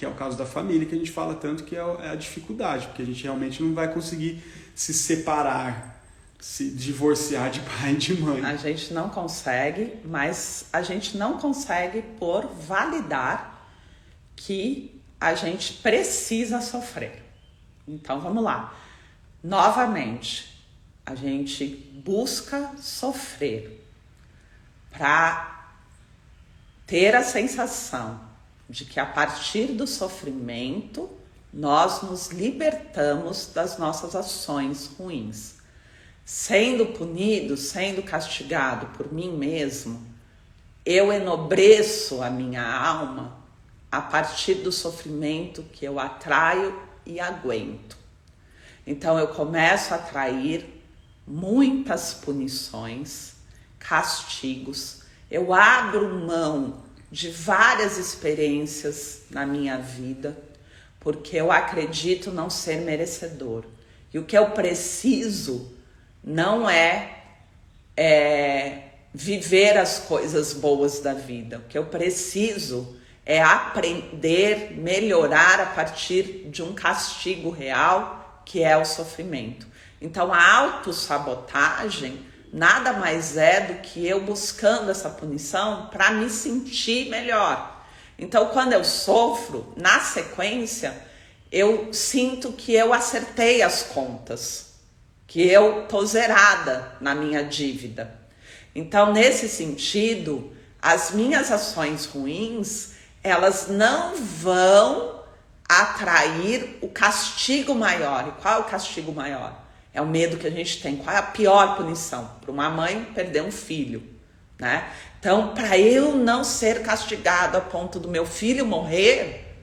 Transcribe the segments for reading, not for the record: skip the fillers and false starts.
que é o caso da família, que a gente fala tanto que é a dificuldade, porque a gente realmente não vai conseguir se separar, se divorciar de pai e de mãe. A gente não consegue, mas a gente não consegue por validar que a gente precisa sofrer. Então vamos lá. Novamente, a gente busca sofrer para ter a sensação de que a partir do sofrimento nós nos libertamos das nossas ações ruins. Sendo punido, sendo castigado por mim mesmo, eu enobreço a minha alma a partir do sofrimento que eu atraio e aguento. Então eu começo a atrair muitas punições, castigos, eu abro mão de várias experiências na minha vida, porque eu acredito não ser merecedor. E o que eu preciso não é viver as coisas boas da vida. O que eu preciso é aprender, melhorar a partir de um castigo real, que é o sofrimento. Então a autossabotagem nada mais é do que eu buscando essa punição para me sentir melhor. Então quando eu sofro, na sequência, eu sinto que eu acertei as contas, que eu tô zerada na minha dívida. Então, nesse sentido, as minhas ações ruins, elas não vão atrair o castigo maior. E qual é o castigo maior? É o medo que a gente tem. Qual é a pior punição? Para uma mãe perder um filho, né? Então, para eu não ser castigado a ponto do meu filho morrer,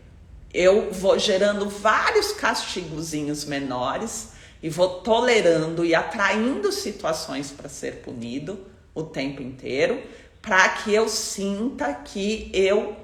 eu vou gerando vários castigozinhos menores e vou tolerando e atraindo situações para ser punido o tempo inteiro, para que eu sinta que eu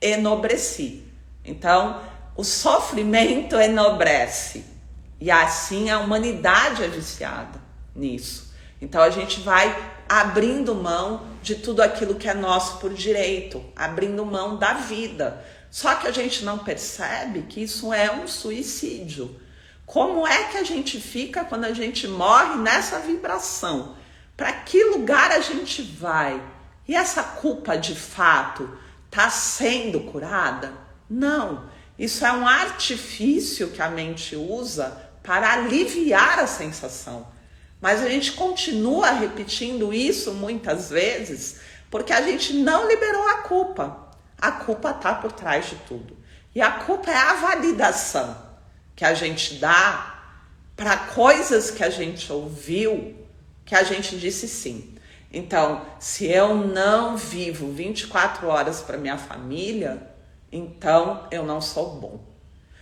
enobreci. Então, o sofrimento enobrece. E assim a humanidade é viciada nisso. Então a gente vai abrindo mão de tudo aquilo que é nosso por direito, abrindo mão da vida. Só que a gente não percebe que isso é um suicídio. Como é que a gente fica quando a gente morre nessa vibração? Para que lugar a gente vai? E essa culpa de fato está sendo curada? Não. Isso é um artifício que a mente usa para aliviar a sensação. Mas a gente continua repetindo isso muitas vezes porque a gente não liberou a culpa. A culpa está por trás de tudo. E a culpa é a validação que a gente dá para coisas que a gente ouviu, que a gente disse sim. Então, se eu não vivo 24 horas para minha família, então eu não sou bom.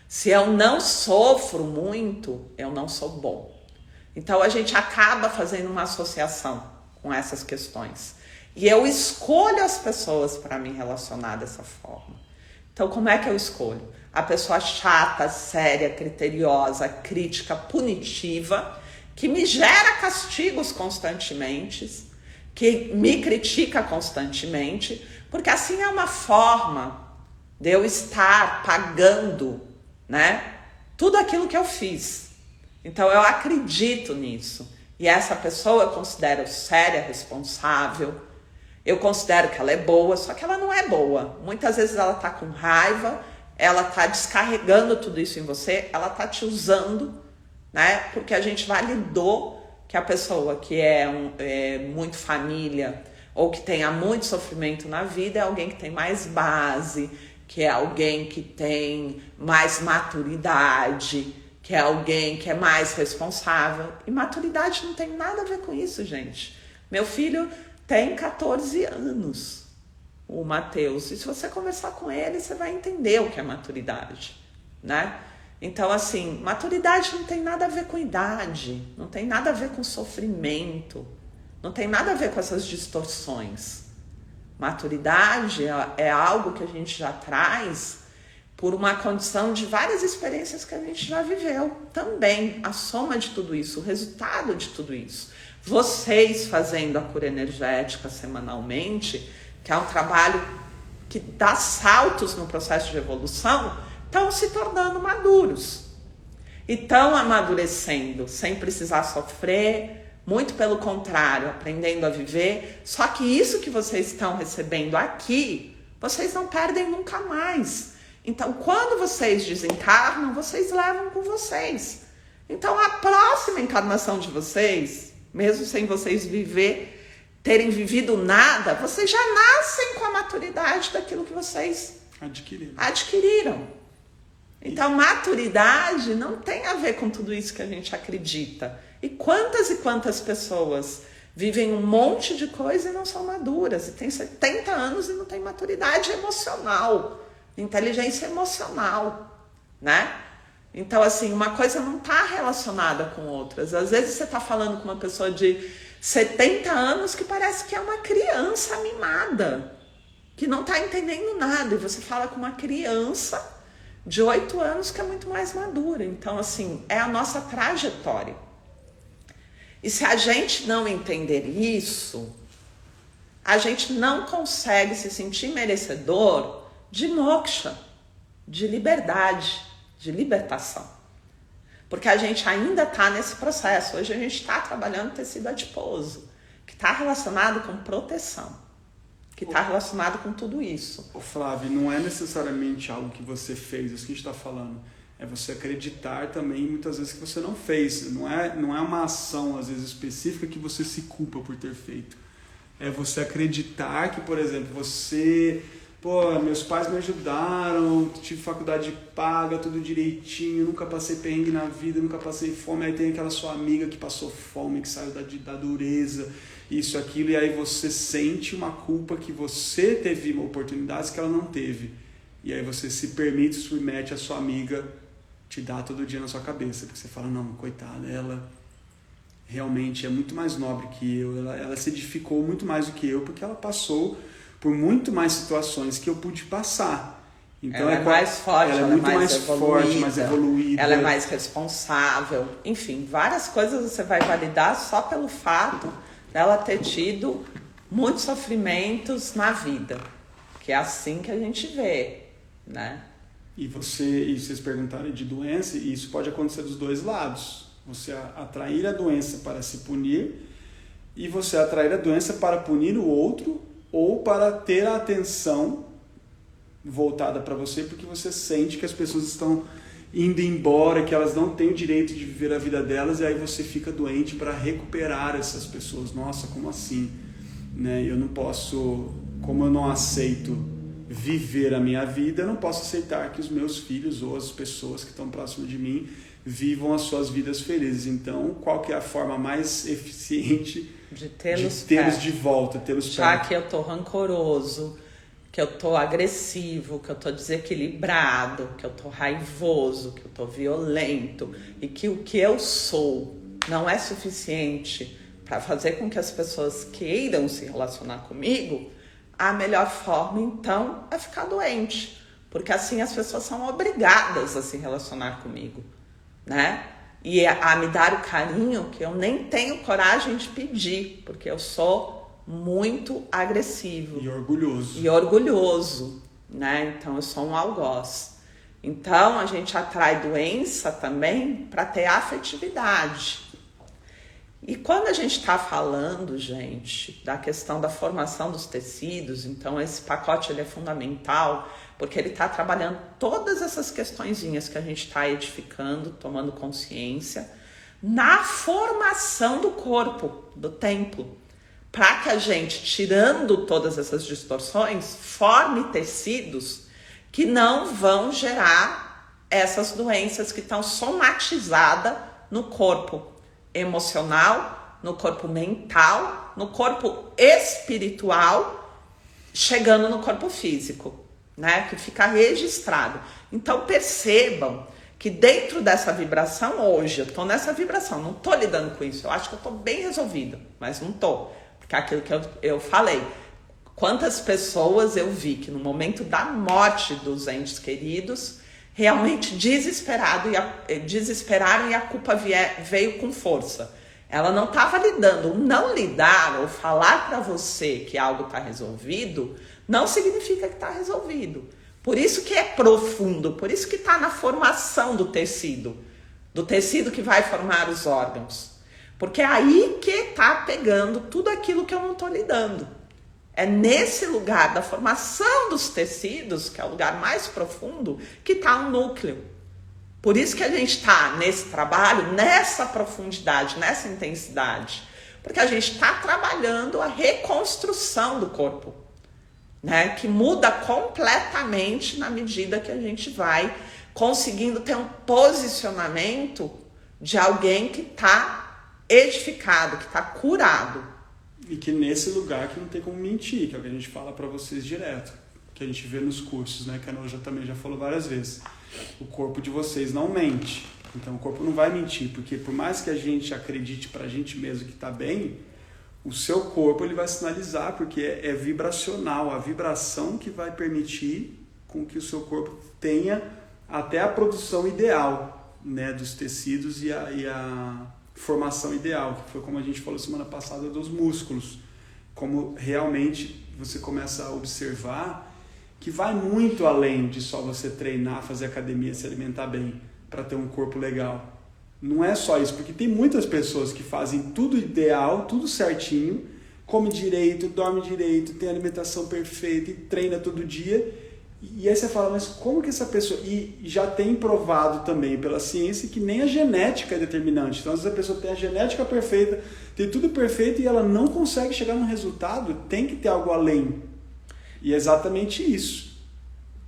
Se eu não sofro muito, eu não sou bom. Então a gente acaba fazendo uma associação com essas questões. E eu escolho as pessoas para me relacionar dessa forma. Então como é que eu escolho? A pessoa chata, séria, criteriosa, crítica, punitiva, que me gera castigos constantemente, que me critica constantemente, porque assim é uma forma de eu estar pagando, né, tudo aquilo que eu fiz. Então eu acredito nisso. E essa pessoa eu considero séria, responsável. Eu considero que ela é boa, só que ela não é boa. Muitas vezes ela tá com raiva, ela tá descarregando tudo isso em você, ela tá te usando, né? Porque a gente validou que a pessoa que é muito família ou que tenha muito sofrimento na vida é alguém que tem mais base, que é alguém que tem mais maturidade, que é alguém que é mais responsável. E maturidade não tem nada a ver com isso, gente. Meu filho tem 14 anos, o Matheus. E se você conversar com ele, você vai entender o que é maturidade, né? Então, assim, maturidade não tem nada a ver com idade, não tem nada a ver com sofrimento, não tem nada a ver com essas distorções. Maturidade é algo que a gente já traz por uma condição de várias experiências que a gente já viveu. Também a soma de tudo isso, o resultado de tudo isso. Vocês fazendo a cura energética semanalmente, que é um trabalho que dá saltos no processo de evolução, estão se tornando maduros. E estão amadurecendo, sem precisar sofrer, muito pelo contrário, aprendendo a viver. Só que isso que vocês estão recebendo aqui, vocês não perdem nunca mais. Então, quando vocês desencarnam, vocês levam com vocês. Então, a próxima encarnação de vocês, mesmo sem vocês terem vivido nada, vocês já nascem com a maturidade daquilo que vocês adquiriram. Então, maturidade não tem a ver com tudo isso que a gente acredita. E quantas pessoas vivem um monte de coisa e não são maduras, e tem 70 anos e não tem maturidade emocional, inteligência emocional, né? Então, assim, uma coisa não está relacionada com outras. Às vezes você está falando com uma pessoa de 70 anos que parece que é uma criança mimada, que não está entendendo nada, e você fala com uma criança de 8 anos que é muito mais madura. Então, assim, é a nossa trajetória. E se a gente não entender isso, a gente não consegue se sentir merecedor de moksha, de liberdade, de libertação. Porque a gente ainda está nesse processo. Hoje a gente está trabalhando tecido adiposo, que está relacionado com proteção, que está relacionado com tudo isso. Ô Flávio, não é necessariamente algo que você fez, isso que a gente está falando. É você acreditar também, muitas vezes, que você não fez. Não é uma ação, às vezes, específica que você se culpa por ter feito. É você acreditar que, por exemplo, você... Pô, meus pais me ajudaram, tive faculdade paga, tudo direitinho, nunca passei perrengue na vida, nunca passei fome. Aí tem aquela sua amiga que passou fome, que saiu da dureza, isso, aquilo, e aí você sente uma culpa que você teve oportunidades que ela não teve. E aí você se permite, submete a sua amiga te dá todo dia na sua cabeça, porque você fala, não, coitada, ela realmente é muito mais nobre que eu, ela se edificou muito mais do que eu, porque ela passou por muito mais situações que eu pude passar. Então ela é mais forte, ela é muito mais forte, mais evoluída. Ela é mais responsável. Enfim, várias coisas você vai validar só pelo fato dela ter tido muitos sofrimentos na vida. Que é assim que a gente vê, né? E vocês perguntaram de doença, e isso pode acontecer dos dois lados. Você atrair a doença para se punir e você atrair a doença para punir o outro ou para ter a atenção voltada para você, porque você sente que as pessoas estão indo embora, que elas não têm o direito de viver a vida delas, e aí você fica doente para recuperar essas pessoas. Nossa, como assim? Né? Eu não posso, como eu não aceito viver a minha vida, eu não posso aceitar que os meus filhos ou as pessoas que estão próximas de mim vivam as suas vidas felizes. Então, qual que é a forma mais eficiente de tê-los de volta, tê-los perto? Já que eu tô rancoroso, que eu tô agressivo, que eu tô desequilibrado, que eu tô raivoso, que eu tô violento, e que o que eu sou não é suficiente para fazer com que as pessoas queiram se relacionar comigo, a melhor forma, então, é ficar doente. Porque assim as pessoas são obrigadas a se relacionar comigo, né? E a me dar o carinho que eu nem tenho coragem de pedir, porque eu sou muito agressivo. E orgulhoso. E orgulhoso, né? Então, eu sou um algoz. Então, a gente atrai doença também para ter afetividade. E quando a gente está falando, gente, da questão da formação dos tecidos, então esse pacote ele é fundamental, porque ele está trabalhando todas essas questõezinhas que a gente está edificando, tomando consciência, na formação do corpo, do templo, para que a gente, tirando todas essas distorções, forme tecidos que não vão gerar essas doenças que estão somatizadas no corpo emocional, no corpo mental, no corpo espiritual, chegando no corpo físico, né? Que fica registrado. Então percebam que dentro dessa vibração hoje, eu tô nessa vibração, não tô lidando com isso, eu acho que eu tô bem resolvida, mas não tô, porque é aquilo que eu falei, quantas pessoas eu vi que no momento da morte dos entes queridos realmente desesperaram e a culpa veio com força. Ela não estava lidando. Não lidar ou falar para você que algo está resolvido não significa que está resolvido. Por isso que é profundo, por isso que está na formação do tecido que vai formar os órgãos. Porque é aí que está pegando tudo aquilo que eu não estou lidando. É nesse lugar da formação dos tecidos, que é o lugar mais profundo, que está o núcleo. Por isso que a gente está nesse trabalho, nessa profundidade, nessa intensidade. Porque a gente está trabalhando a reconstrução do corpo, né? Que muda completamente na medida que a gente vai conseguindo ter um posicionamento de alguém que está edificado, que está curado. E que nesse lugar que não tem como mentir, que é o que a gente fala para vocês direto, que a gente vê nos cursos, né? Que a Noja também já falou várias vezes. O corpo de vocês não mente. Então o corpo não vai mentir, porque por mais que a gente acredite pra gente mesmo que tá bem, o seu corpo ele vai sinalizar, porque é vibracional, a vibração que vai permitir com que o seu corpo tenha até a produção ideal, né, dos tecidos e a formação ideal, que foi como a gente falou semana passada dos músculos, como realmente você começa a observar que vai muito além de só você treinar, fazer academia, se alimentar bem para ter um corpo legal. Não é só isso, porque tem muitas pessoas que fazem tudo ideal, tudo certinho, come direito, dorme direito, tem alimentação perfeita e treina todo dia. E aí você fala, mas como que essa pessoa... E já tem provado também pela ciência que nem a genética é determinante. Então, às vezes a pessoa tem a genética perfeita, tem tudo perfeito e ela não consegue chegar no resultado, tem que ter algo além. E é exatamente isso.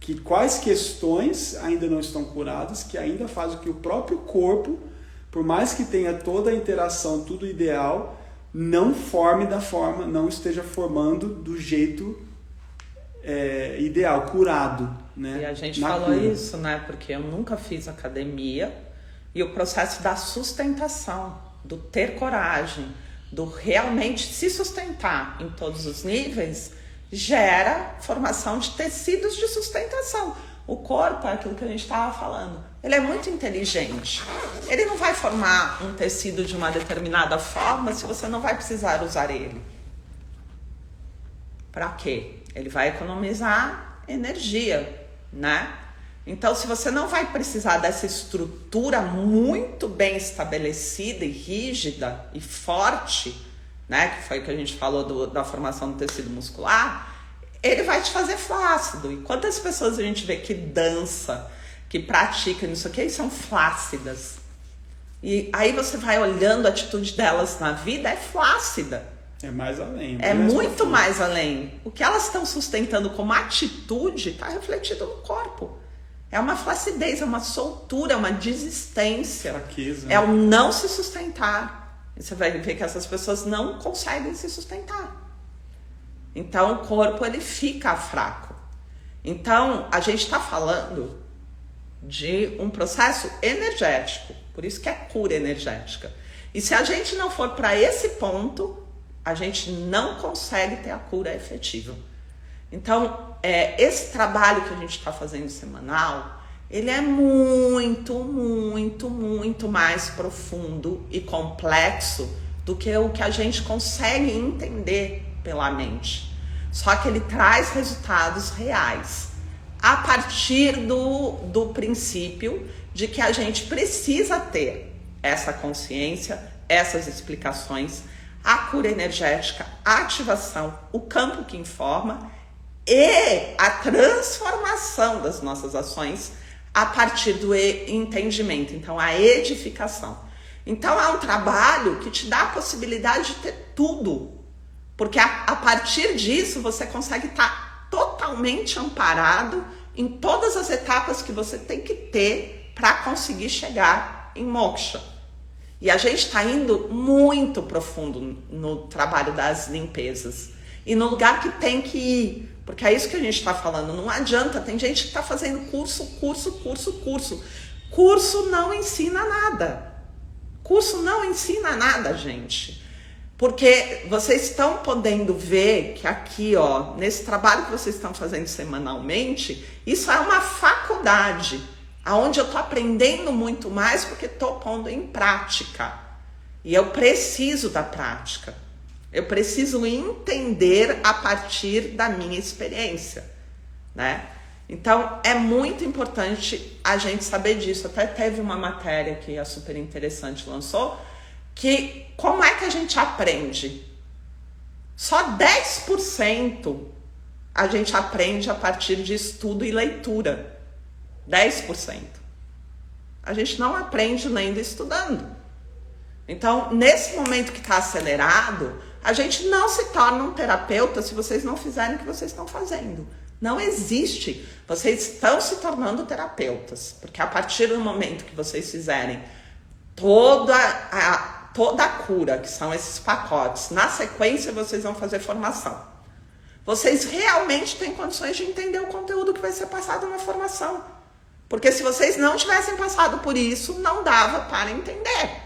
Que quais questões ainda não estão curadas, que ainda fazem que o próprio corpo, por mais que tenha toda a interação, tudo ideal, não forme da forma, não esteja formando do jeito ideal, curado, né? E a gente falou isso, né? Porque eu nunca fiz academia e o processo da sustentação, do ter coragem, do realmente se sustentar em todos os níveis, gera formação de tecidos de sustentação. O corpo é aquilo que a gente estava falando. Ele é muito inteligente. Ele não vai formar um tecido de uma determinada forma se você não vai precisar usar ele. Para quê? Ele vai economizar energia, né? Então, se você não vai precisar dessa estrutura muito bem estabelecida e rígida e forte, né, que foi o que a gente falou da formação do tecido muscular, ele vai te fazer flácido. E quantas pessoas a gente vê que dança, que pratica isso aqui, e são flácidas. E aí você vai olhando a atitude delas na vida, é flácida. É mais além. É muito mais além. O que elas estão sustentando como atitude está refletido no corpo. É uma flacidez, é uma soltura, é uma desistência. Fraqueza. É o não se sustentar. E você vai ver que essas pessoas não conseguem se sustentar. Então o corpo ele fica fraco. Então a gente está falando de um processo energético. Por isso que é cura energética. E se a gente não for para esse ponto, a gente não consegue ter a cura efetiva. Então, esse trabalho que a gente está fazendo semanal, ele é muito, muito, muito mais profundo e complexo do que o que a gente consegue entender pela mente. Só que ele traz resultados reais, a partir do princípio de que a gente precisa ter essa consciência, essas explicações, a cura energética, a ativação, o campo que informa e a transformação das nossas ações a partir do entendimento, então a edificação. Então é um trabalho que te dá a possibilidade de ter tudo, porque a partir disso você consegue estar totalmente amparado em todas as etapas que você tem que ter para conseguir chegar em moksha. E a gente está indo muito profundo no trabalho das limpezas. E no lugar que tem que ir. Porque é isso que a gente está falando. Não adianta, tem gente que está fazendo curso. Curso não ensina nada. Curso não ensina nada, gente. Porque vocês estão podendo ver que aqui, ó, nesse trabalho que vocês estão fazendo semanalmente, isso é uma faculdade. Aonde eu estou aprendendo muito mais porque estou pondo em prática. E eu preciso da prática. Eu preciso entender a partir da minha experiência, né? Então, é muito importante a gente saber disso. Até teve uma matéria que a Super Interessante lançou, que como é que a gente aprende? Só 10% a gente aprende a partir de estudo e leitura. 10%. A gente não aprende lendo e estudando. Então, nesse momento que está acelerado, a gente não se torna um terapeuta se vocês não fizerem o que vocês estão fazendo. Não existe. Vocês estão se tornando terapeutas. Porque a partir do momento que vocês fizerem toda a cura, que são esses pacotes, na sequência vocês vão fazer formação. Vocês realmente têm condições de entender o conteúdo que vai ser passado na formação. Porque se vocês não tivessem passado por isso, não dava para entender.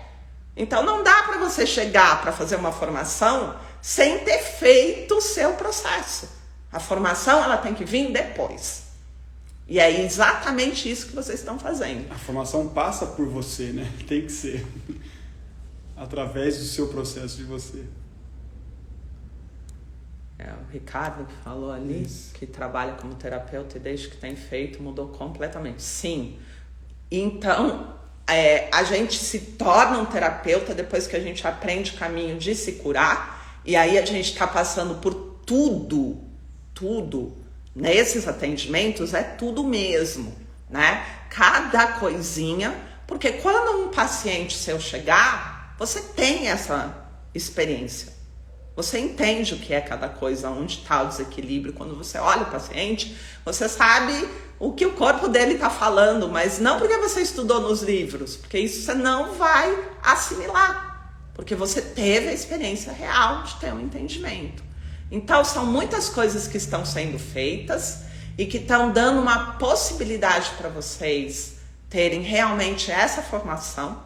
Então não dá para você chegar para fazer uma formação sem ter feito o seu processo. A formação ela tem que vir depois. E é exatamente isso que vocês estão fazendo. A formação passa por você, né? Tem que ser. Através do seu processo de você. O Ricardo que falou ali, isso, que trabalha como terapeuta e desde que tem feito mudou completamente. Sim. Então, a gente se torna um terapeuta depois que a gente aprende o caminho de se curar. E aí a gente está passando por tudo. Nesses atendimentos é tudo mesmo, né? Cada coisinha, porque quando um paciente seu chegar, você tem essa experiência. Você entende o que é cada coisa, onde está o desequilíbrio. Quando você olha o paciente, você sabe o que o corpo dele está falando, mas não porque você estudou nos livros, porque isso você não vai assimilar, porque você teve a experiência real de ter um entendimento. Então, são muitas coisas que estão sendo feitas e que estão dando uma possibilidade para vocês terem realmente essa formação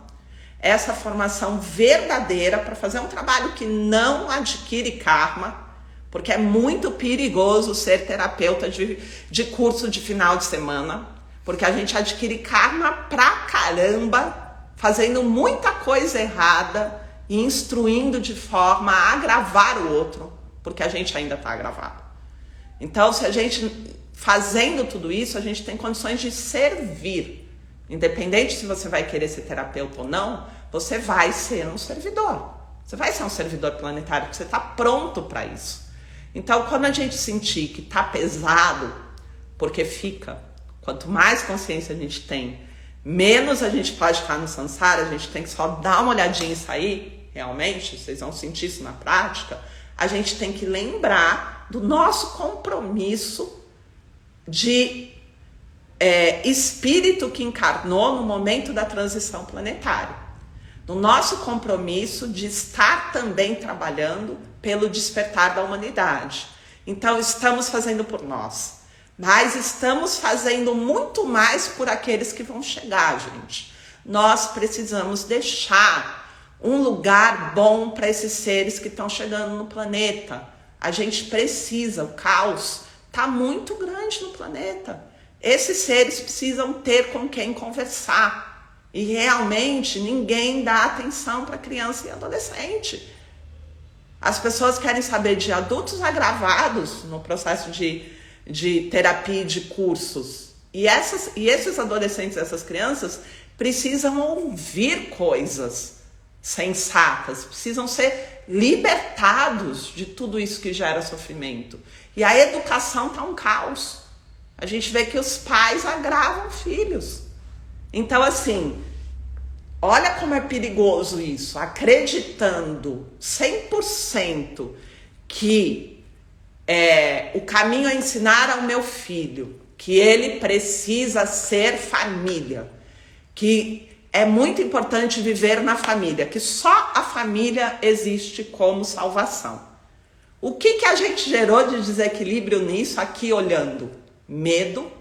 verdadeira para fazer um trabalho que não adquire karma, porque é muito perigoso ser terapeuta de curso de final de semana, porque a gente adquire karma pra caramba, fazendo muita coisa errada e instruindo de forma a agravar o outro, porque a gente ainda está agravado. Então, se a gente, fazendo tudo isso, a gente tem condições de servir. Independente se você vai querer ser terapeuta ou não, você vai ser um servidor. Você vai ser um servidor planetário, porque você está pronto para isso. Então, quando a gente sentir que está pesado, porque quanto mais consciência a gente tem, menos a gente pode estar no samsara, a gente tem que só dar uma olhadinha e sair, realmente, vocês vão sentir isso na prática, a gente tem que lembrar do nosso compromisso de espírito que encarnou no momento da transição planetária. Do nosso compromisso de estar também trabalhando pelo despertar da humanidade. Então, estamos fazendo por nós, mas estamos fazendo muito mais por aqueles que vão chegar, gente. Nós precisamos deixar um lugar bom para esses seres que estão chegando no planeta. A gente precisa, o caos está muito grande no planeta. Esses seres precisam ter com quem conversar. E realmente ninguém dá atenção para criança e adolescente. As pessoas querem saber de adultos agravados no processo de terapia e de cursos. E esses adolescentes, essas crianças, precisam ouvir coisas sensatas, precisam ser libertados de tudo isso que gera sofrimento. E a educação está um caos. A gente vê que os pais agravam filhos. Então, assim, olha como é perigoso isso, acreditando 100% que o caminho é ensinar ao meu filho que ele precisa ser família, que é muito importante viver na família, que só a família existe como salvação. O que a gente gerou de desequilíbrio nisso aqui olhando? Medo.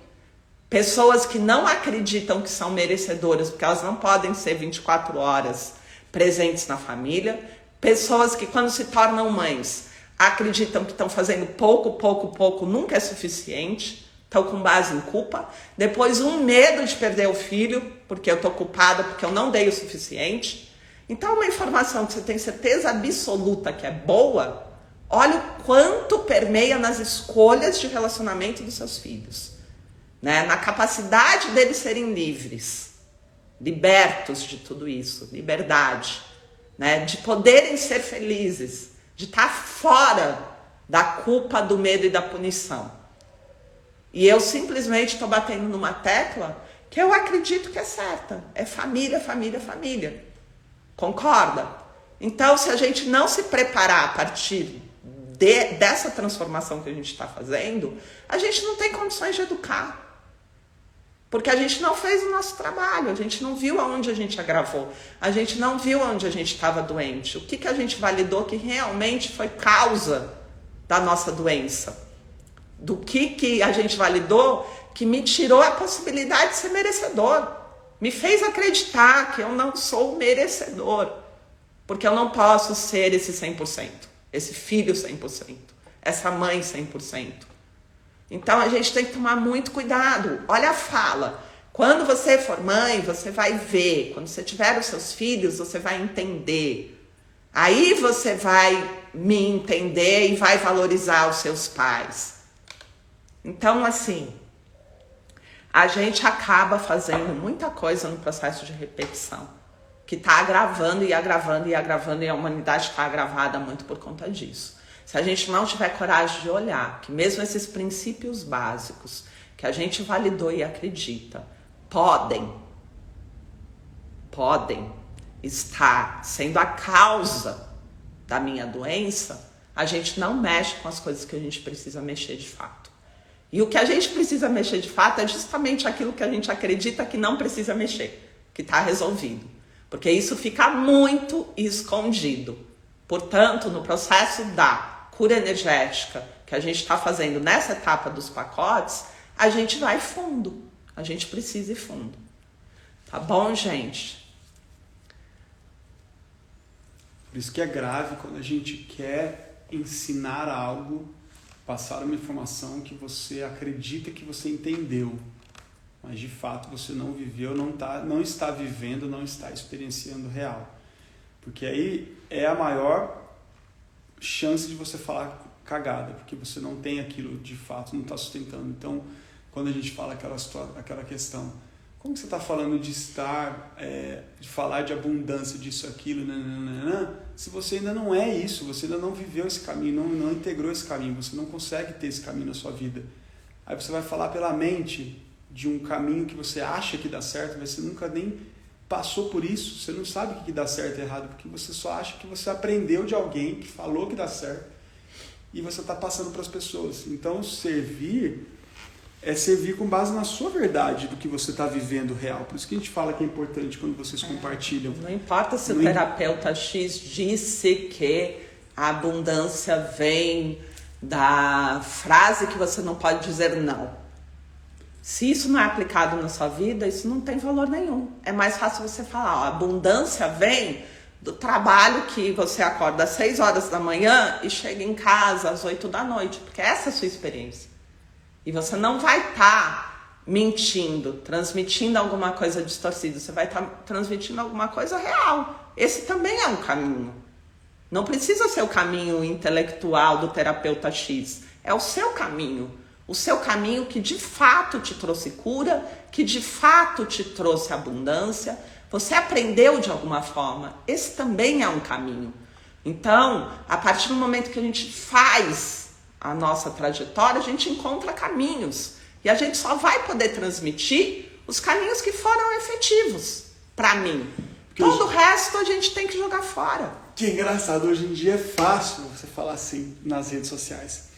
Pessoas que não acreditam que são merecedoras, porque elas não podem ser 24 horas presentes na família. Pessoas que, quando se tornam mães, acreditam que estão fazendo pouco, nunca é suficiente. Estão com base em culpa. Depois, um medo de perder o filho, porque eu estou culpada, porque eu não dei o suficiente. Então, uma informação que você tem certeza absoluta que é boa, olha o quanto permeia nas escolhas de relacionamento dos seus filhos. né? Na capacidade deles serem livres, libertos de tudo isso, liberdade, né? De poderem ser felizes, de estar fora da culpa, do medo e da punição. E eu simplesmente estou batendo numa tecla que eu acredito que é certa. É família, família, família. Concorda? Então, se a gente não se preparar a partir dessa transformação que a gente está fazendo, a gente não tem condições de educar. Porque a gente não fez o nosso trabalho, a gente não viu aonde a gente agravou, a gente não viu onde a gente estava doente, o que a gente validou que realmente foi causa da nossa doença. Do que a gente validou que me tirou a possibilidade de ser merecedor. Me fez acreditar que eu não sou merecedor. Porque eu não posso ser esse 100%, esse filho 100%, essa mãe 100%. Então a gente tem que tomar muito cuidado. Olha a fala. Quando você for mãe, você vai ver. Quando você tiver os seus filhos, você vai entender. Aí você vai me entender e vai valorizar os seus pais. Então, assim, a gente acaba fazendo muita coisa no processo de repetição, que está agravando e agravando e agravando, e a humanidade está agravada muito por conta disso. Se a gente não tiver coragem de olhar que mesmo esses princípios básicos que a gente validou e acredita podem estar sendo a causa da minha doença, a gente não mexe com as coisas que a gente precisa mexer de fato. E o que a gente precisa mexer de fato é justamente aquilo que a gente acredita que não precisa mexer, que está resolvido. Porque isso fica muito escondido. Portanto, no processo da cura energética que a gente está fazendo nessa etapa dos pacotes, a gente vai fundo. A gente precisa ir fundo. Tá bom, gente? Por isso que é grave quando a gente quer ensinar algo, passar uma informação que você acredita que você entendeu, mas de fato você não viveu, não está vivendo, não está experienciando real. Porque aí é a maior chance de você falar cagada, porque você não tem aquilo de fato, não está sustentando. Então, quando a gente fala aquela questão, como que você está falando de de falar de abundância, disso, aquilo, se você ainda não é isso, você ainda não viveu esse caminho, não integrou esse caminho, você não consegue ter esse caminho na sua vida. Aí você vai falar pela mente de um caminho que você acha que dá certo, mas você nunca nem passou por isso, você não sabe o que dá certo e errado, porque você só acha que você aprendeu de alguém que falou que dá certo e você está passando para as pessoas. Então, servir é servir com base na sua verdade do que você está vivendo real. Por isso que a gente fala que é importante quando vocês compartilham. Não importa se o terapeuta X disse que a abundância vem da frase que você não pode dizer não. Se isso não é aplicado na sua vida, isso não tem valor nenhum. É mais fácil você falar, a abundância vem do trabalho que você acorda às 6 horas da manhã e chega em casa às 8 da noite, porque essa é a sua experiência. E você não vai estar mentindo, transmitindo alguma coisa distorcida, você vai estar transmitindo alguma coisa real. Esse também é um caminho. Não precisa ser o caminho intelectual do terapeuta X, é o seu caminho. O seu caminho que de fato te trouxe cura, que de fato te trouxe abundância, você aprendeu de alguma forma. Esse também é um caminho. Então, a partir do momento que a gente faz a nossa trajetória, a gente encontra caminhos. E a gente só vai poder transmitir os caminhos que foram efetivos para mim. Todo o resto a gente tem que jogar fora. Que engraçado, hoje em dia é fácil você falar assim nas redes sociais.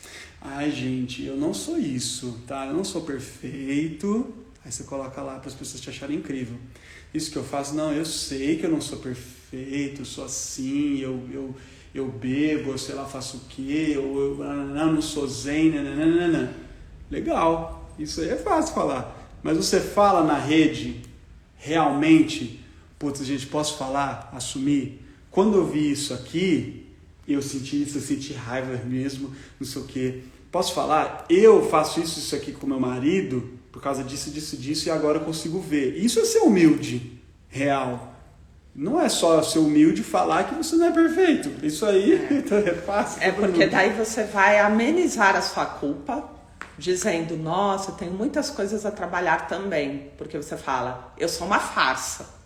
Ai, gente, eu não sou isso, tá? Eu não sou perfeito. Aí você coloca lá para as pessoas te acharem incrível. Isso que eu faço, não, eu sei que eu não sou perfeito, eu sou assim, eu bebo, eu sei lá, faço o quê, eu não sou zen, nananana. Legal, isso aí é fácil falar. Mas você fala na rede, realmente, putz, gente, posso falar, assumir? Quando eu vi isso aqui, eu senti isso, eu senti raiva mesmo, não sei o quê. Posso falar? Eu faço isso aqui com meu marido, por causa disso, e agora eu consigo ver. Isso é ser humilde, real. Não é só ser humilde falar que você não é perfeito. Isso aí é fácil. É porque daí você vai amenizar a sua culpa, dizendo, nossa, eu tenho muitas coisas a trabalhar também. Porque você fala, eu sou uma farsa.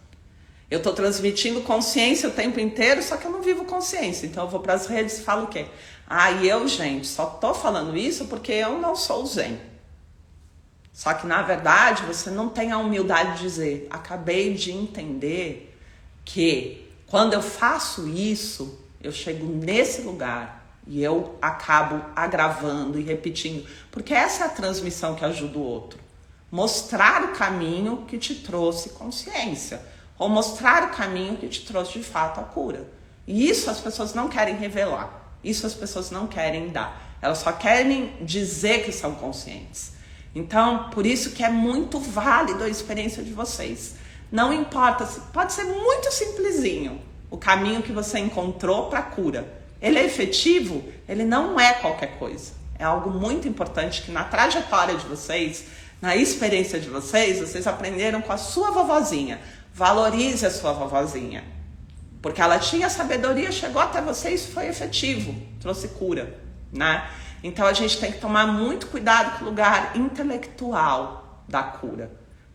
Eu estou transmitindo consciência o tempo inteiro, só que eu não vivo consciência. Então eu vou para as redes e falo o quê? E eu, gente, só estou falando isso porque eu não sou zen. Só que, na verdade, você não tem a humildade de dizer, acabei de entender que quando eu faço isso, eu chego nesse lugar e eu acabo agravando e repetindo. Porque essa é a transmissão que ajuda o outro. Mostrar o caminho que te trouxe consciência. Ou mostrar o caminho que te trouxe, de fato, a cura. E isso as pessoas não querem revelar. Isso as pessoas não querem dar. Elas só querem dizer que são conscientes. Então, por isso que é muito válido a experiência de vocês. Não importa, pode ser muito simplesinho o caminho que você encontrou para a cura. Ele é efetivo? Ele não é qualquer coisa. É algo muito importante que na trajetória de vocês, na experiência de vocês, vocês aprenderam com a sua vovozinha. Valorize a sua vovozinha. Porque ela tinha sabedoria, chegou até vocês e foi efetivo. Trouxe cura, né? Então a gente tem que tomar muito cuidado com o lugar intelectual da cura.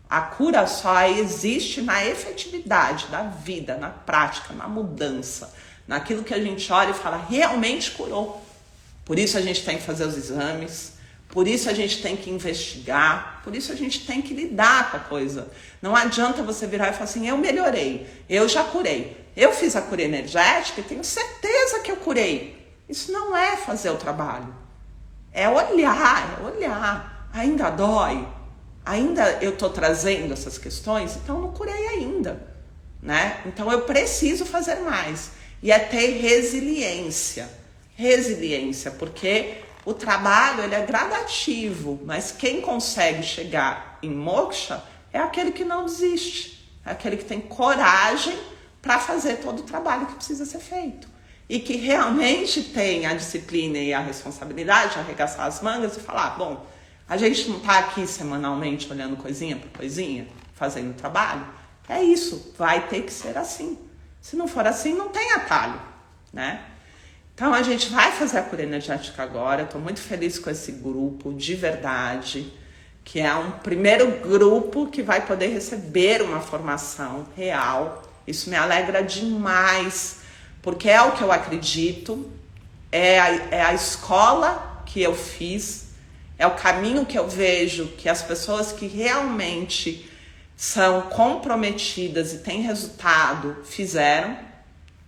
A cura só existe na efetividade da vida, na prática, na mudança. Naquilo que a gente olha e fala, realmente curou. Por isso a gente tem que fazer os exames, por isso a gente tem que investigar, por isso a gente tem que lidar com a coisa. Não adianta você virar e falar assim, eu melhorei, eu já curei. Eu fiz a cura energética e tenho certeza que eu curei. Isso não é fazer o trabalho. É olhar. Ainda dói? Ainda eu estou trazendo essas questões? Então eu não curei ainda, né? Então eu preciso fazer mais. E é ter resiliência. Resiliência, porque o trabalho ele é gradativo, mas quem consegue chegar em moksha é aquele que não desiste. É aquele que tem coragem para fazer todo o trabalho que precisa ser feito. E que realmente tem a disciplina e a responsabilidade de arregaçar as mangas e falar, bom, a gente não está aqui semanalmente olhando coisinha por coisinha, fazendo trabalho. É isso, vai ter que ser assim. Se não for assim, não tem atalho, né? Então a gente vai fazer a cura energética agora. Estou muito feliz com esse grupo, de verdade, que é um primeiro grupo que vai poder receber uma formação real. Isso me alegra demais, porque é o que eu acredito, é a escola que eu fiz, é o caminho que eu vejo que as pessoas que realmente são comprometidas e têm resultado fizeram,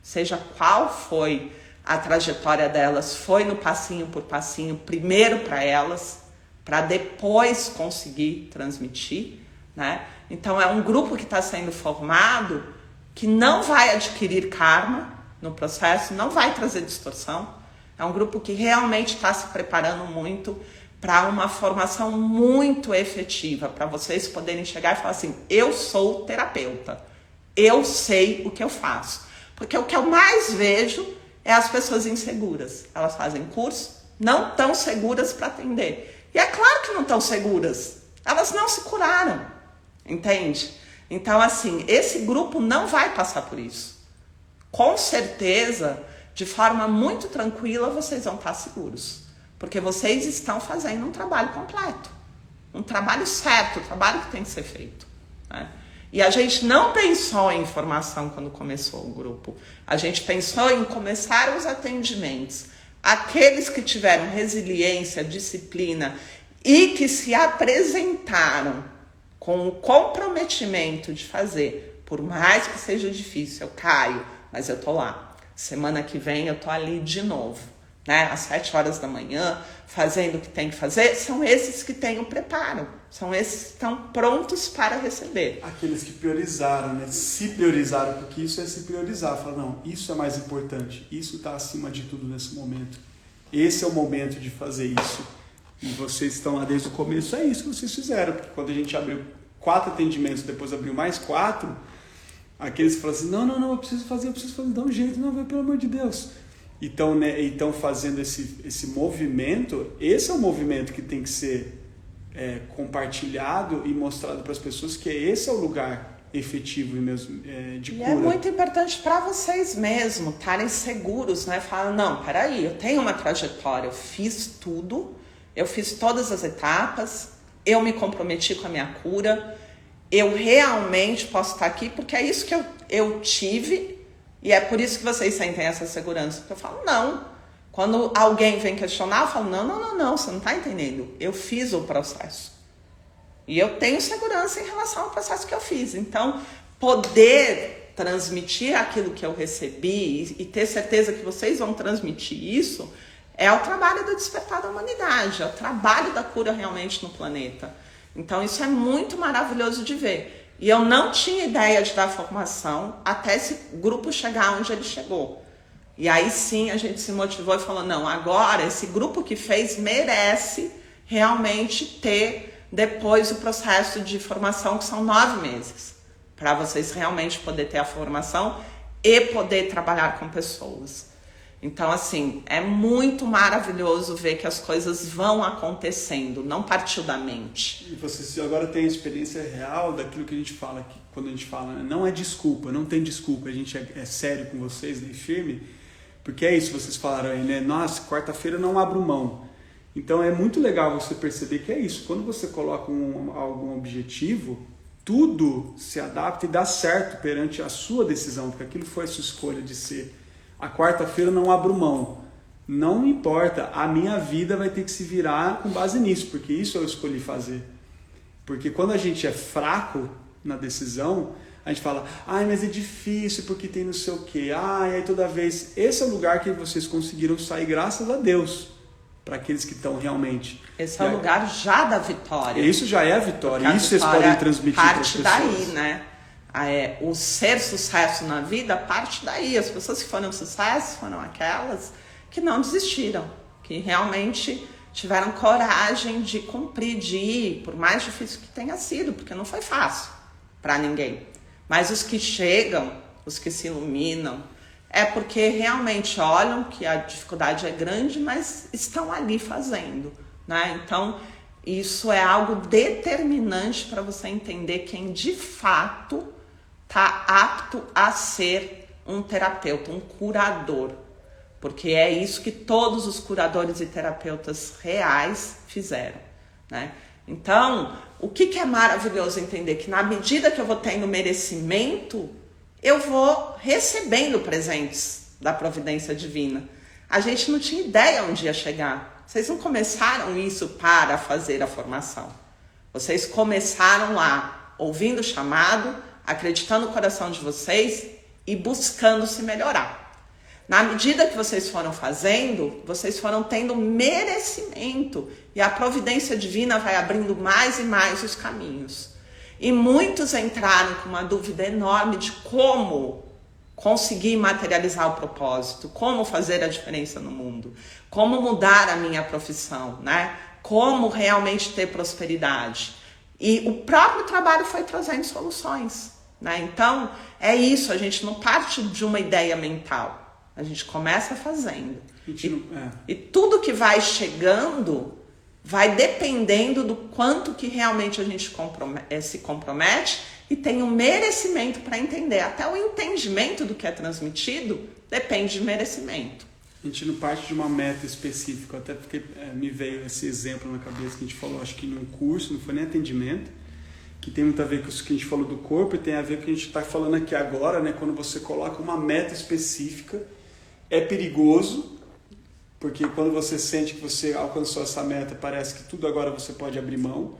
seja qual foi a trajetória delas, foi no passinho por passinho, primeiro para elas, para depois conseguir transmitir, né? Então é um grupo que está sendo formado que não vai adquirir karma no processo, não vai trazer distorção. É um grupo que realmente está se preparando muito para uma formação muito efetiva, para vocês poderem chegar e falar assim, eu sou terapeuta, eu sei o que eu faço. Porque o que eu mais vejo é as pessoas inseguras. Elas fazem curso, não estão seguras para atender. E é claro que não estão seguras, elas não se curaram, entende? Então, assim, esse grupo não vai passar por isso. Com certeza, de forma muito tranquila, vocês vão estar seguros. Porque vocês estão fazendo um trabalho completo. Um trabalho certo, um trabalho que tem que ser feito, né? E a gente não pensou em formação quando começou o grupo. A gente pensou em começar os atendimentos. Aqueles que tiveram resiliência, disciplina e que se apresentaram com o comprometimento de fazer, por mais que seja difícil, eu caio, mas eu tô lá. Semana que vem eu tô ali de novo, né? Às 7 horas da manhã, fazendo o que tem que fazer, são esses que têm o preparo, são esses que estão prontos para receber. Aqueles que priorizaram, né? Se priorizaram, porque isso é se priorizar. Falar, não, isso é mais importante, isso está acima de tudo nesse momento. Esse é o momento de fazer isso. E vocês estão lá desde o começo, é isso que vocês fizeram. Porque quando a gente abriu 4 atendimentos, depois abriu mais 4, aqueles que falam assim, não, eu preciso fazer, dá um jeito, não, pelo amor de Deus. Então, né, fazendo esse movimento, esse é o movimento que tem que ser compartilhado e mostrado para as pessoas que esse é o lugar efetivo mesmo, de cura. E é muito importante para vocês mesmo estarem seguros, né? Falar, não, peraí, eu tenho uma trajetória, eu fiz tudo, eu fiz todas as etapas, eu me comprometi com a minha cura, eu realmente posso estar aqui porque é isso que eu tive e é por isso que vocês sentem essa segurança. Porque eu falo, não. Quando alguém vem questionar, eu falo, não, você não está entendendo. Eu fiz o processo. E eu tenho segurança em relação ao processo que eu fiz. Então, poder transmitir aquilo que eu recebi e ter certeza que vocês vão transmitir isso é o trabalho do despertar da humanidade, é o trabalho da cura realmente no planeta. Então isso é muito maravilhoso de ver. E eu não tinha ideia de dar formação até esse grupo chegar onde ele chegou. E aí sim a gente se motivou e falou, não, agora esse grupo que fez merece realmente ter depois o processo de formação, que são 9 meses. Para vocês realmente poder ter a formação e poder trabalhar com pessoas. Então, assim, é muito maravilhoso ver que as coisas vão acontecendo, não partiu da mente. E você agora tem a experiência real daquilo que a gente fala aqui, quando a gente fala, né? Não é desculpa, não tem desculpa, a gente é sério com vocês, né? Firme, porque é isso, vocês falaram aí, né? Nossa, quarta-feira não abro mão. Então é muito legal você perceber que é isso, quando você coloca algum objetivo, tudo se adapta e dá certo perante a sua decisão, porque aquilo foi a sua escolha de ser. A quarta-feira não abro mão. Não me importa, a minha vida vai ter que se virar com base nisso, porque isso eu escolhi fazer. Porque quando a gente é fraco na decisão, a gente fala, mas é difícil porque tem não sei o quê. Aí toda vez... Esse é o lugar que vocês conseguiram sair, graças a Deus, para aqueles que estão realmente... Esse é o lugar já da vitória. Isso já é a vitória. Isso vocês podem transmitir para as pessoas. Parte daí, né? O ser sucesso na vida parte daí. As pessoas que foram sucesso foram aquelas que não desistiram, que realmente tiveram coragem de cumprir, de ir, por mais difícil que tenha sido, porque não foi fácil para ninguém. Mas os que chegam, os que se iluminam, é porque realmente olham que a dificuldade é grande, mas estão ali fazendo, né? Então, isso é algo determinante para você entender quem de fato está apto a ser um terapeuta, um curador. Porque é isso que todos os curadores e terapeutas reais fizeram, né? Então, o que é maravilhoso entender? Que na medida que eu vou tendo merecimento, eu vou recebendo presentes da providência divina. A gente não tinha ideia onde ia chegar. Vocês não começaram isso para fazer a formação. Vocês começaram lá, ouvindo o chamado, acreditando no coração de vocês e buscando se melhorar. Na medida que vocês foram fazendo, vocês foram tendo merecimento e a providência divina vai abrindo mais e mais os caminhos. E muitos entraram com uma dúvida enorme de como conseguir materializar o propósito, como fazer a diferença no mundo, como mudar a minha profissão, né? Como realmente ter prosperidade. E o próprio trabalho foi trazendo soluções, né? Então, é isso, a gente não parte de uma ideia mental, a gente começa fazendo. E tudo que vai chegando vai dependendo do quanto que realmente a gente se compromete e tem um merecimento para entender. Até o entendimento do que é transmitido depende de merecimento. A gente não parte de uma meta específica, até porque me veio esse exemplo na cabeça que a gente falou, acho que num curso, não foi nem atendimento, que tem muito a ver com isso que a gente falou do corpo e tem a ver com o que a gente está falando aqui agora, né? Quando você coloca uma meta específica, é perigoso, porque quando você sente que você alcançou essa meta, parece que tudo agora você pode abrir mão.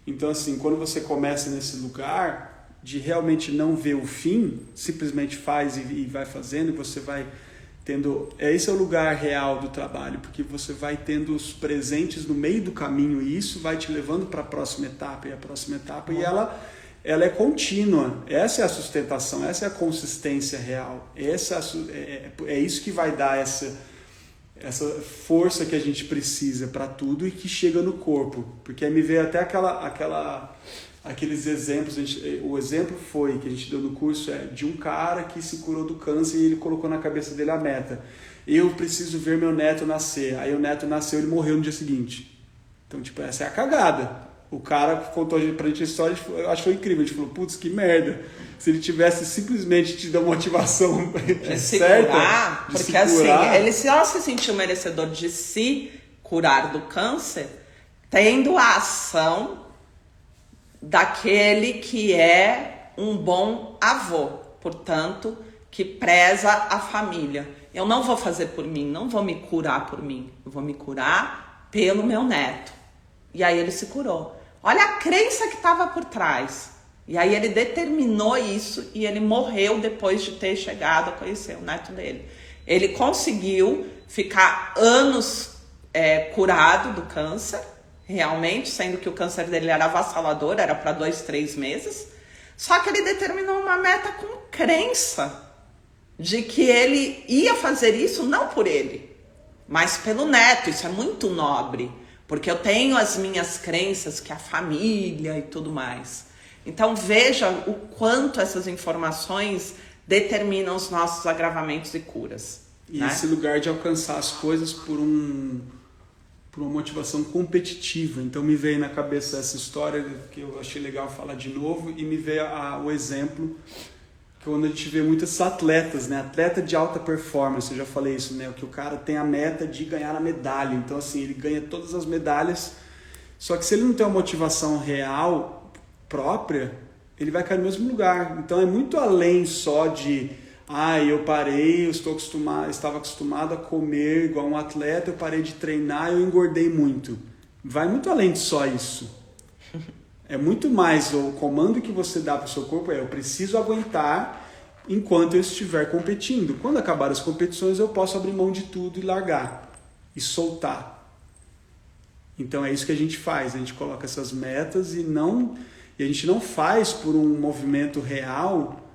Então, assim, quando você começa nesse lugar de realmente não ver o fim, simplesmente faz e vai fazendo, e você vai tendo... Esse é o lugar real do trabalho, porque você vai tendo os presentes no meio do caminho e isso vai te levando para a próxima etapa, e a próxima etapa, e ela é contínua. Essa é a sustentação, essa é a consistência real. É isso que vai dar essa força que a gente precisa para tudo e que chega no corpo. Porque aí me veio até aqueles exemplos. O exemplo foi, que a gente deu no curso, de um cara que se curou do câncer e ele colocou na cabeça dele a meta. Eu preciso ver meu neto nascer. Aí o neto nasceu e ele morreu no dia seguinte. Então, tipo, essa é a cagada. O cara contou pra gente a história, eu acho que foi incrível. A gente falou, putz, que merda. Se ele tivesse simplesmente te dado motivação certa, porque assim, ele só se sentiu merecedor de se curar do câncer, tendo a ação daquele que é um bom avô, portanto, que preza a família. Eu não vou fazer por mim, não vou me curar por mim, eu vou me curar pelo meu neto. E aí ele se curou. Olha a crença que estava por trás. E aí ele determinou isso e ele morreu depois de ter chegado a conhecer o neto dele. Ele conseguiu ficar anos curado do câncer, realmente, sendo que o câncer dele era avassalador, era para 2, 3 meses. Só que ele determinou uma meta com crença de que ele ia fazer isso não por ele, mas pelo neto. Isso é muito nobre, porque eu tenho as minhas crenças, que é a família e tudo mais. Então veja o quanto essas informações determinam os nossos agravamentos e curas. E né? esse lugar de alcançar as coisas por uma motivação competitiva. Então me veio na cabeça essa história que eu achei legal falar de novo, e me veio o exemplo quando a gente vê muitos atletas, né? Atleta de alta performance, eu já falei isso, né? Que o cara tem a meta de ganhar a medalha. Então assim, ele ganha todas as medalhas, só que se ele não tem uma motivação real própria, ele vai cair no mesmo lugar. Então é muito além só de eu parei, eu estava acostumado a comer igual um atleta, eu parei de treinar, eu engordei muito. Vai muito além de só isso. É muito mais o comando que você dá para o seu corpo, eu preciso aguentar enquanto eu estiver competindo. Quando acabar as competições, eu posso abrir mão de tudo e largar, e soltar. Então é isso que a gente faz, a gente coloca essas metas e a gente não faz por um movimento real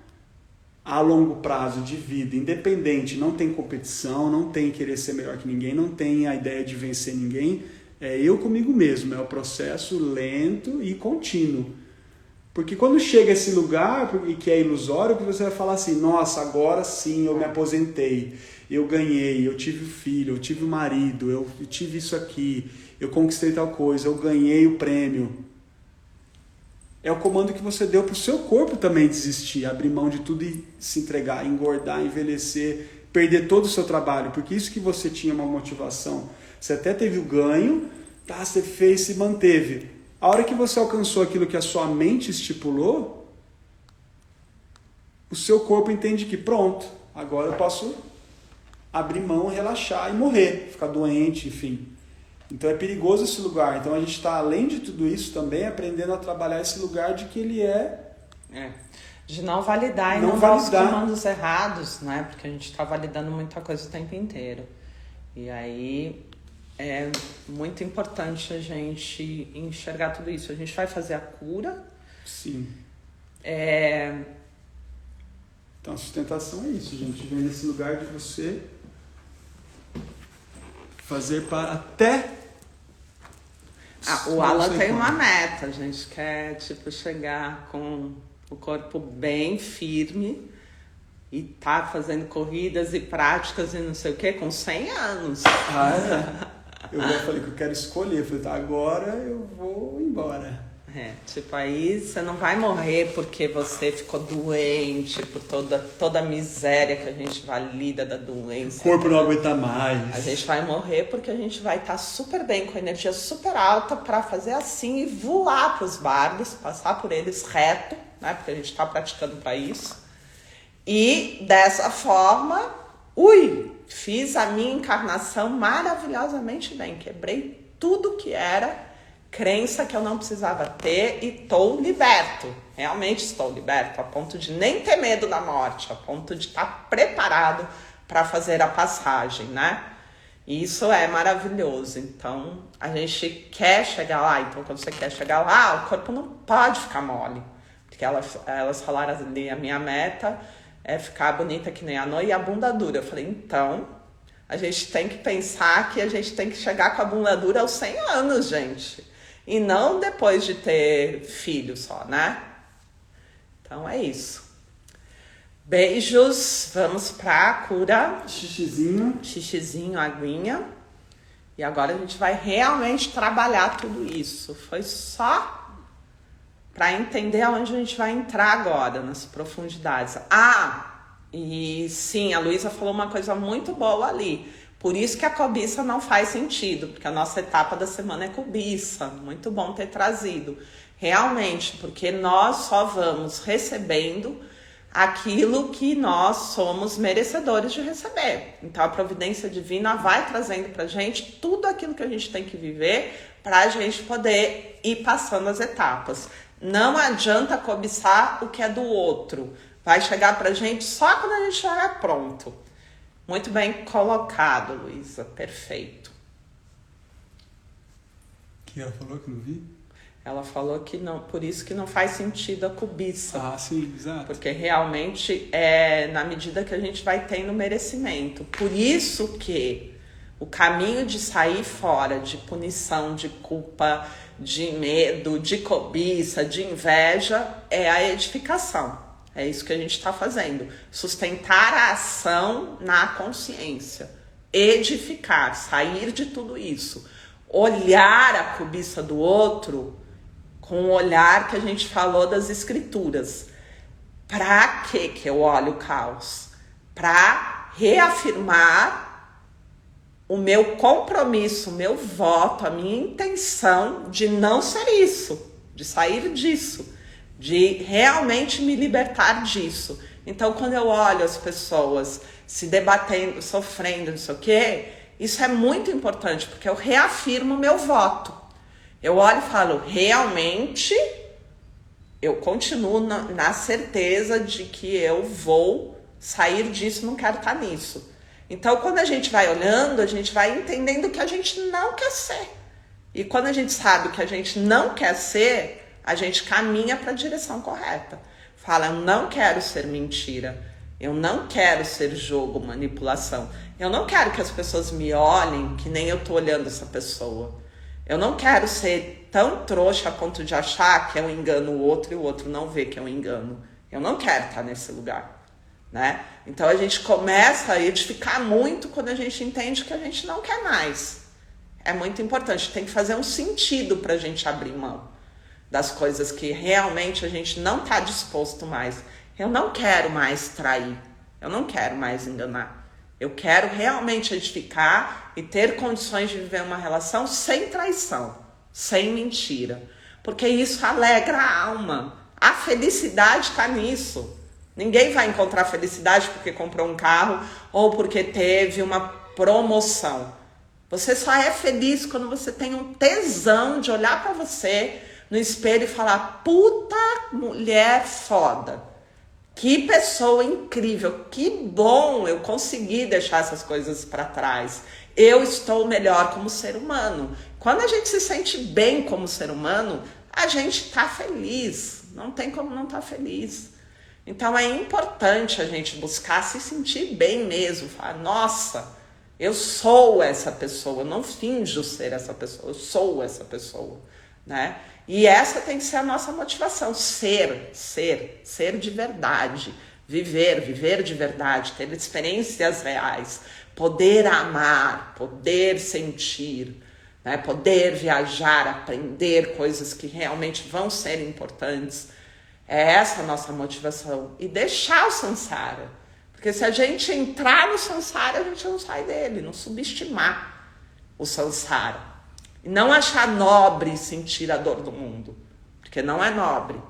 a longo prazo de vida, independente, não tem competição, não tem querer ser melhor que ninguém, não tem a ideia de vencer ninguém, é eu comigo mesmo, é o processo lento e contínuo. Porque quando chega esse lugar, e que é ilusório, que você vai falar assim, nossa, agora sim eu me aposentei, eu ganhei, eu tive filho, eu tive marido, eu tive isso aqui, eu conquistei tal coisa, eu ganhei o prêmio. É o comando que você deu para o seu corpo também desistir, abrir mão de tudo e se entregar, engordar, envelhecer, perder todo o seu trabalho. Porque isso que você tinha uma motivação, você até teve o ganho, você fez, se manteve. A hora que você alcançou aquilo que a sua mente estipulou, o seu corpo entende que pronto, agora eu posso abrir mão, relaxar e morrer, ficar doente, enfim. Então é perigoso esse lugar. Então a gente está, além de tudo isso, também aprendendo a trabalhar esse lugar de que ele de não validar e não dar os comandos errados, né? Porque a gente está validando muita coisa o tempo inteiro. E aí é muito importante a gente enxergar tudo isso. A gente vai fazer a cura. Sim. Então a sustentação é isso, gente. Vem nesse lugar de você fazer para até... o Alan tem uma meta, a gente quer chegar com o corpo bem firme e tá fazendo corridas e práticas e não sei o que com 100 anos. Eu já falei que eu quero escolher, eu falei, agora eu vou embora. Aí você não vai morrer porque você ficou doente, por toda a miséria que a gente valida da doença. O corpo não aguenta mais. A gente vai morrer porque a gente vai estar super bem, com energia super alta para fazer assim e voar para os bardos, passar por eles reto, né? Porque a gente está praticando para isso. E dessa forma, fiz a minha encarnação maravilhosamente bem, quebrei tudo que era crença que eu não precisava ter e estou liberto. Realmente estou liberto, a ponto de nem ter medo da morte, a ponto de estar preparado para fazer a passagem, né? E isso é maravilhoso. Então, a gente quer chegar lá. Então, quando você quer chegar lá, o corpo não pode ficar mole. Porque elas falaram ali, a minha meta é ficar bonita que nem a Noa e a bunda dura. Eu falei, então, a gente tem que pensar que a gente tem que chegar com a bunda dura aos 100 anos, gente. E não depois de ter filho só, né? Então é isso. Beijos. Vamos pra cura. Xixizinho, aguinha. E agora a gente vai realmente trabalhar tudo isso. Foi só para entender aonde a gente vai entrar agora, nas profundidades. E sim, a Luísa falou uma coisa muito boa ali. Por isso que a cobiça não faz sentido, porque a nossa etapa da semana é cobiça. Muito bom ter trazido. Realmente, porque nós só vamos recebendo aquilo que nós somos merecedores de receber. Então a providência divina vai trazendo pra gente tudo aquilo que a gente tem que viver pra gente poder ir passando as etapas. Não adianta cobiçar o que é do outro. Vai chegar pra gente só quando a gente estiver pronto. Muito bem colocado, Luísa. Perfeito. Que ela falou que não vi? Ela falou que não, por isso que não faz sentido a cobiça. Ah, sim, exato. Porque realmente é na medida que a gente vai tendo merecimento. Por isso que o caminho de sair fora de punição, de culpa, de medo, de cobiça, de inveja, é a edificação. É isso que a gente está fazendo. Sustentar a ação na consciência. Edificar, sair de tudo isso. Olhar a cobiça do outro com o olhar que a gente falou das escrituras. Para que eu olho o caos? Para reafirmar o meu compromisso, o meu voto, a minha intenção de não ser isso, de sair disso, de realmente me libertar disso. Então, quando eu olho as pessoas se debatendo, sofrendo, não sei o quê, isso é muito importante, porque eu reafirmo o meu voto. Eu olho e falo, realmente, eu continuo na certeza de que eu vou sair disso, não quero estar nisso. Então, quando a gente vai olhando, a gente vai entendendo que a gente não quer ser. E quando a gente sabe o que a gente não quer ser, a gente caminha para a direção correta. Fala, eu não quero ser mentira. Eu não quero ser jogo, manipulação. Eu não quero que as pessoas me olhem que nem eu tô olhando essa pessoa. Eu não quero ser tão trouxa a ponto de achar que eu engano o outro e o outro não vê que eu engano. Eu não quero estar nesse lugar, né? Então a gente começa a edificar muito quando a gente entende que a gente não quer mais. É muito importante, tem que fazer um sentido para a gente abrir mão das coisas que realmente a gente não está disposto mais. Eu não quero mais trair, eu não quero mais enganar. Eu quero realmente edificar e ter condições de viver uma relação sem traição, sem mentira. Porque isso alegra a alma. A felicidade está nisso. Ninguém vai encontrar felicidade porque comprou um carro ou porque teve uma promoção. Você só é feliz quando você tem um tesão de olhar para você no espelho e falar, puta mulher foda. Que pessoa incrível, que bom eu consegui deixar essas coisas para trás. Eu estou melhor como ser humano. Quando a gente se sente bem como ser humano, a gente está feliz. Não tem como não estar feliz. Então é importante a gente buscar se sentir bem mesmo. Falar, nossa, eu sou essa pessoa, eu não finjo ser essa pessoa, eu sou essa pessoa, né? E essa tem que ser a nossa motivação, ser de verdade, viver de verdade, ter experiências reais, poder amar, poder sentir, né? Poder viajar, aprender coisas que realmente vão ser importantes. É essa a nossa motivação. E deixar o samsara, porque se a gente entrar no samsara, a gente não sai dele, não subestimar o samsara. E não achar nobre sentir a dor do mundo, porque não é nobre.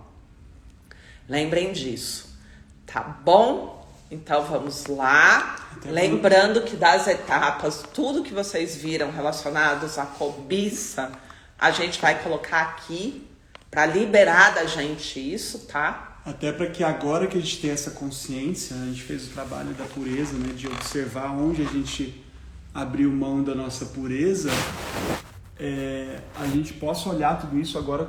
Lembrem disso, tá bom? Então vamos lá. Lembrando que das etapas, tudo que vocês viram relacionados à cobiça, a gente vai colocar aqui para liberar da gente isso, tá? Até para que agora que a gente tem essa consciência, a gente fez o trabalho da pureza, né, de observar onde a gente abriu mão da nossa pureza, a gente possa olhar tudo isso agora